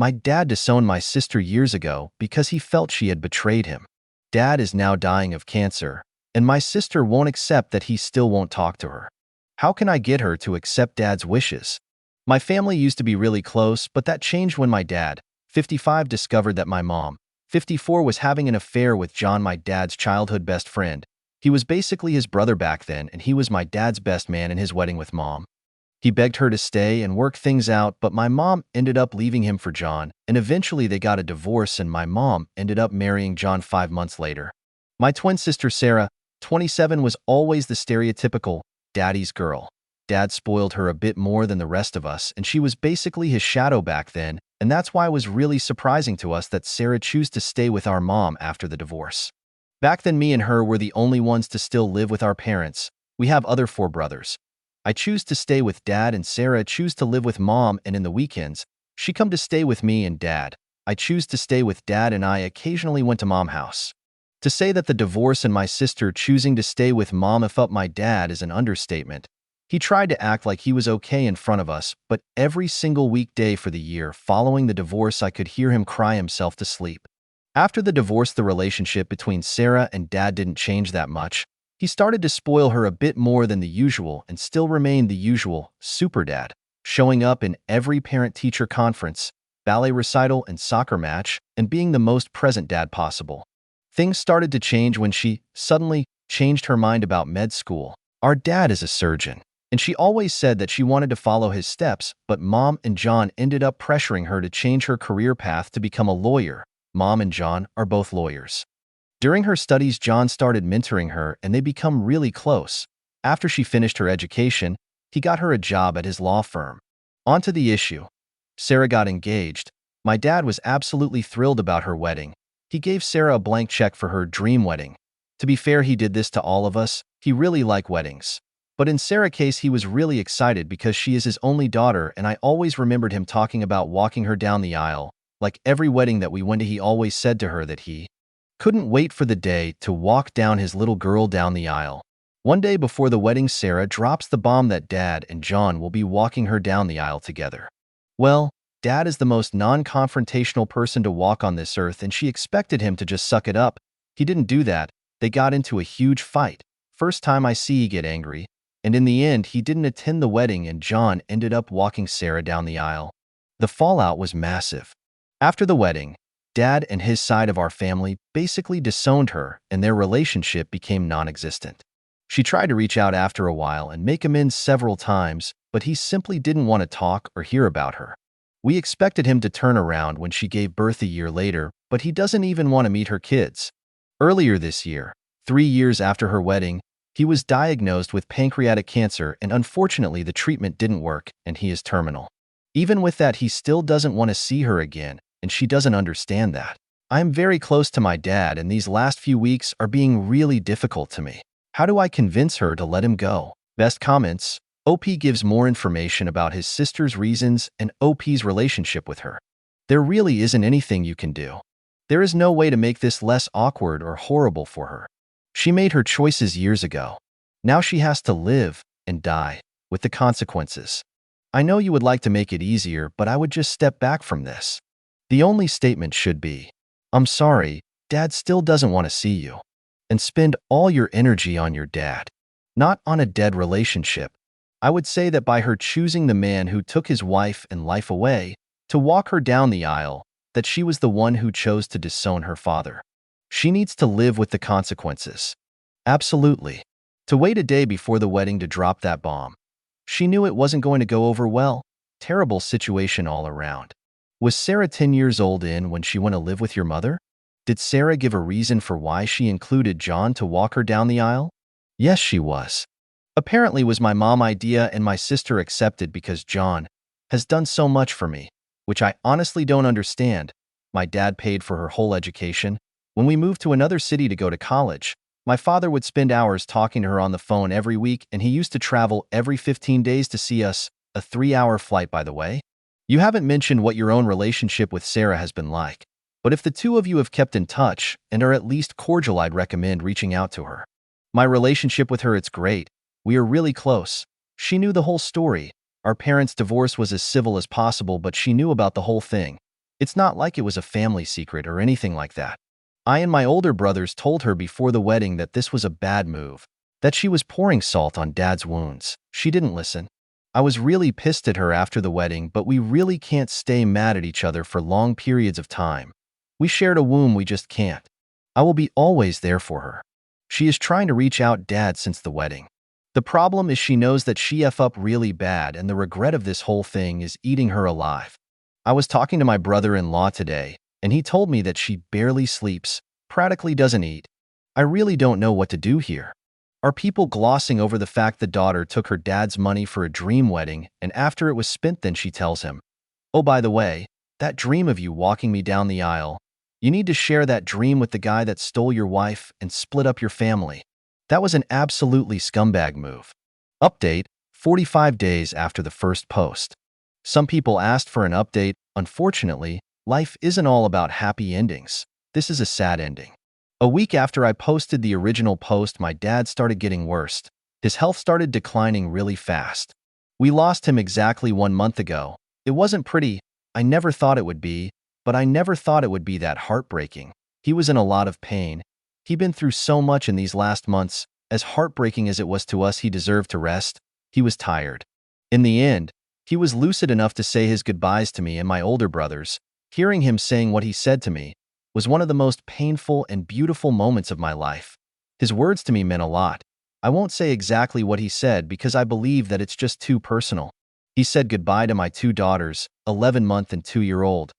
My dad disowned my sister years ago because he felt she had betrayed him. Dad is now dying of cancer, and my sister won't accept that he still won't talk to her. How can I get her to accept Dad's wishes? My family used to be really close, but that changed when my dad, 55, discovered that my mom, 54, was having an affair with John, my dad's childhood best friend. He was basically his brother back then, and he was my dad's best man in his wedding with Mom. He begged her to stay and work things out, but my mom ended up leaving him for John, and eventually they got a divorce and my mom ended up marrying John 5 months later. My twin sister Sarah, 27, was always the stereotypical daddy's girl. Dad spoiled her a bit more than the rest of us, and she was basically his shadow back then, and that's why it was really surprising to us that Sarah chose to stay with our mom after the divorce. Back then, me and her were the only ones to still live with our parents. We have other 4 brothers. I choose to stay with Dad and Sarah choose to live with Mom, and in the weekends, she come to stay with me and Dad. I choose to stay with Dad and I occasionally went to Mom's house. To say that the divorce and my sister choosing to stay with Mom if up my dad is an understatement. He tried to act like he was okay in front of us, but every single weekday for the year following the divorce I could hear him cry himself to sleep. After the divorce, the relationship between Sarah and Dad didn't change that much. He started to spoil her a bit more than the usual and still remained the usual super dad, showing up in every parent-teacher conference, ballet recital, and soccer match, and being the most present dad possible. Things started to change when she suddenly changed her mind about med school. Our dad is a surgeon, and she always said that she wanted to follow his steps, but Mom and John ended up pressuring her to change her career path to become a lawyer. Mom and John are both lawyers. During her studies, John started mentoring her and they become really close. After she finished her education, he got her a job at his law firm. On to the issue. Sarah got engaged. My dad was absolutely thrilled about her wedding. He gave Sarah a blank check for her dream wedding. To be fair, he did this to all of us. He really liked weddings. But in Sarah's case, he was really excited because she is his only daughter, and I always remembered him talking about walking her down the aisle. Like every wedding that we went to, he always said to her that he couldn't wait for the day to walk down his little girl down the aisle. One day before the wedding, Sarah drops the bomb that Dad and John will be walking her down the aisle together. Well, Dad is the most non-confrontational person to walk on this earth, and she expected him to just suck it up. He didn't do that. They got into a huge fight. First time I see he get angry. And in the end, he didn't attend the wedding and John ended up walking Sarah down the aisle. The fallout was massive. After the wedding, Dad and his side of our family basically disowned her and their relationship became non-existent. She tried to reach out after a while and make amends several times, but he simply didn't want to talk or hear about her. We expected him to turn around when she gave birth a year later, but he doesn't even want to meet her kids. Earlier this year, 3 years after her wedding, he was diagnosed with pancreatic cancer and unfortunately the treatment didn't work and he is terminal. Even with that, he still doesn't want to see her again, and she doesn't understand that. I am very close to my dad and these last few weeks are being really difficult to me. How do I convince her to let him go? Best comments. OP gives more information about his sister's reasons and OP's relationship with her. There really isn't anything you can do. There is no way to make this less awkward or horrible for her. She made her choices years ago. Now she has to live and die with the consequences. I know you would like to make it easier, but I would just step back from this. The only statement should be, I'm sorry, Dad still doesn't want to see you. And spend all your energy on your dad, not on a dead relationship. I would say that by her choosing the man who took his wife and life away to walk her down the aisle, that she was the one who chose to disown her father. She needs to live with the consequences. Absolutely. To wait a day before the wedding to drop that bomb. She knew it wasn't going to go over well. Terrible situation all around. Was Sarah 10 years old when she went to live with your mother? Did Sarah give a reason for why she included John to walk her down the aisle? Yes, she was. Apparently was my mom's idea and my sister accepted because John has done so much for me, which I honestly don't understand. My dad paid for her whole education. When we moved to another city to go to college, my father would spend hours talking to her on the phone every week and he used to travel every 15 days to see us, a 3-hour flight by the way. You haven't mentioned what your own relationship with Sarah has been like, but if the two of you have kept in touch and are at least cordial, I'd recommend reaching out to her. My relationship with her, it's great. We are really close. She knew the whole story. Our parents' divorce was as civil as possible, but she knew about the whole thing. It's not like it was a family secret or anything like that. I and my older brothers told her before the wedding that this was a bad move, that she was pouring salt on Dad's wounds. She didn't listen. I was really pissed at her after the wedding, but we really can't stay mad at each other for long periods of time. We shared a womb, we just can't. I will be always there for her. She is trying to reach out Dad since the wedding. The problem is she knows that she F up really bad, and the regret of this whole thing is eating her alive. I was talking to my brother-in-law today, and he told me that she barely sleeps, practically doesn't eat. I really don't know what to do here. Are people glossing over the fact the daughter took her dad's money for a dream wedding, and after it was spent then she tells him, "Oh, by the way, that dream of you walking me down the aisle, you need to share that dream with the guy that stole your wife and split up your family." That was an absolutely scumbag move. Update: 45 days after the first post. Some people asked for an update. Unfortunately, life isn't all about happy endings. This is a sad ending. A week after I posted the original post, my dad started getting worse. His health started declining really fast. We lost him exactly 1 month ago. It wasn't pretty. I never thought it would be, but I never thought it would be that heartbreaking. He was in a lot of pain. He'd been through so much in these last months. As heartbreaking as it was to us, he deserved to rest. He was tired. In the end, he was lucid enough to say his goodbyes to me and my older brothers. Hearing him saying what he said to me was one of the most painful and beautiful moments of my life. His words to me meant a lot. I won't say exactly what he said because I believe that it's just too personal. He said goodbye to my 2 daughters, 11-month and 2-year-old.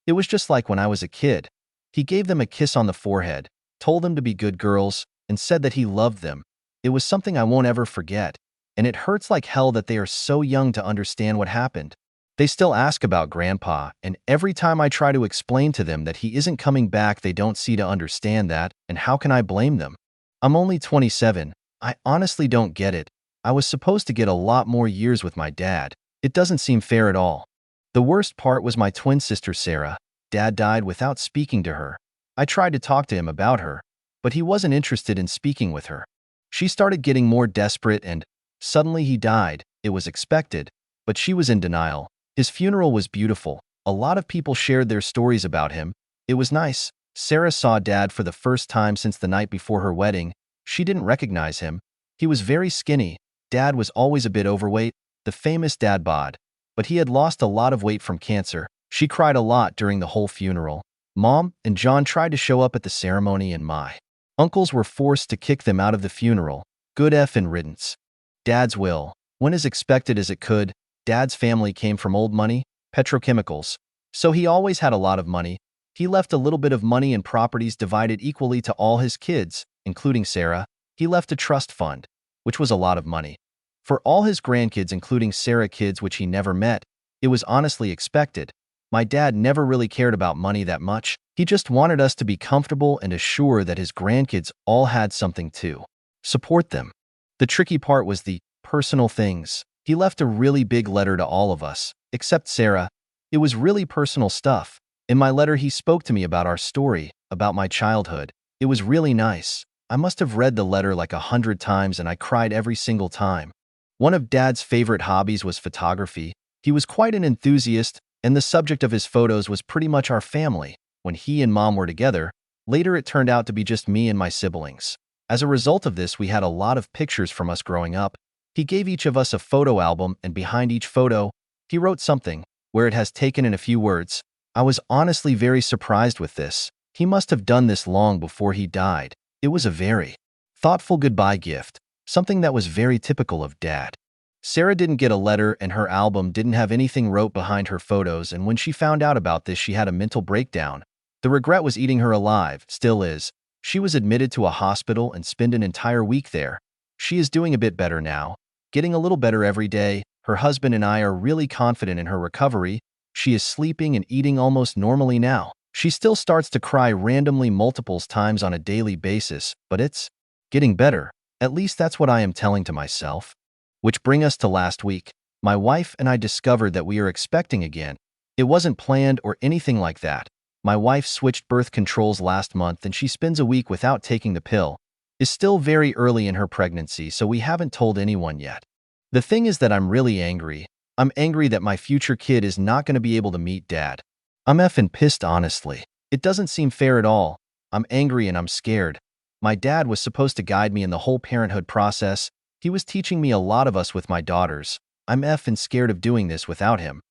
It was just like when I was a kid. He gave them a kiss on the forehead, told them to be good girls, and said that he loved them. It was something I won't ever forget, and it hurts like hell that they are so young to understand what happened. They still ask about Grandpa, and every time I try to explain to them that he isn't coming back, they don't seem to understand that, and how can I blame them? I'm only 27. I honestly don't get it. I was supposed to get a lot more years with my dad. It doesn't seem fair at all. The worst part was my twin sister Sarah. Dad died without speaking to her. I tried to talk to him about her, but he wasn't interested in speaking with her. She started getting more desperate and suddenly he died. It was expected, but she was in denial. His funeral was beautiful. A lot of people shared their stories about him. It was nice. Sarah saw Dad for the first time since the night before her wedding. She didn't recognize him. He was very skinny. Dad was always a bit overweight, the famous dad bod. But he had lost a lot of weight from cancer. She cried a lot during the whole funeral. Mom and John tried to show up at the ceremony and my uncles were forced to kick them out of the funeral. Good effing riddance. Dad's will went as expected as it could. Dad's family came from old money, petrochemicals. So he always had a lot of money. He left a little bit of money and properties divided equally to all his kids, including Sarah. He left a trust fund, which was a lot of money. For all his grandkids, including Sarah kids which he never met. It was honestly expected. My dad never really cared about money that much. He just wanted us to be comfortable and assure that his grandkids all had something to support them. The tricky part was the personal things. He left a really big letter to all of us, except Sarah. It was really personal stuff. In my letter, he spoke to me about our story, about my childhood. It was really nice. I must have read the letter like 100 times and I cried every single time. One of Dad's favorite hobbies was photography. He was quite an enthusiast, and the subject of his photos was pretty much our family. When he and Mom were together, later it turned out to be just me and my siblings. As a result of this, we had a lot of pictures from us growing up. He gave each of us a photo album, and behind each photo, he wrote something, where it has taken in a few words. I was honestly very surprised with this. He must have done this long before he died. It was a very thoughtful goodbye gift, something that was very typical of Dad. Sarah didn't get a letter, and her album didn't have anything wrote behind her photos, and when she found out about this, she had a mental breakdown. The regret was eating her alive, still is. She was admitted to a hospital and spent an entire week there. She is doing a bit better now, getting a little better every day. Her husband and I are really confident in her recovery. She is sleeping and eating almost normally now. She still starts to cry randomly multiple times on a daily basis, but it's getting better. At least that's what I am telling to myself. Which brings us to last week. My wife and I discovered that we are expecting again. It wasn't planned or anything like that. My wife switched birth controls last month and she spends a week without taking the pill. Is still very early in her pregnancy, so we haven't told anyone yet. The thing is that I'm really angry. I'm angry that my future kid is not going to be able to meet Dad. I'm effing pissed, honestly. It doesn't seem fair at all. I'm angry and I'm scared. My dad was supposed to guide me in the whole parenthood process. He was teaching me a lot of us with my daughters. I'm effing scared of doing this without him.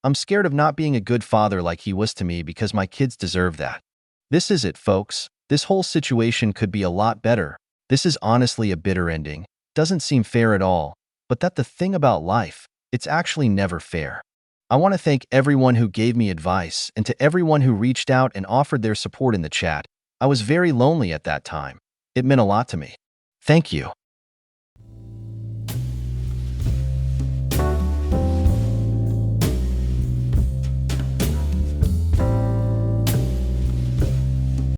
I'm scared of not being a good father like he was to me because my kids deserve that. This is it, folks. This whole situation could be a lot better. This is honestly a bitter ending. Doesn't seem fair at all. But that's the thing about life. It's actually never fair. I want to thank everyone who gave me advice and to everyone who reached out and offered their support in the chat. I was very lonely at that time. It meant a lot to me. Thank you.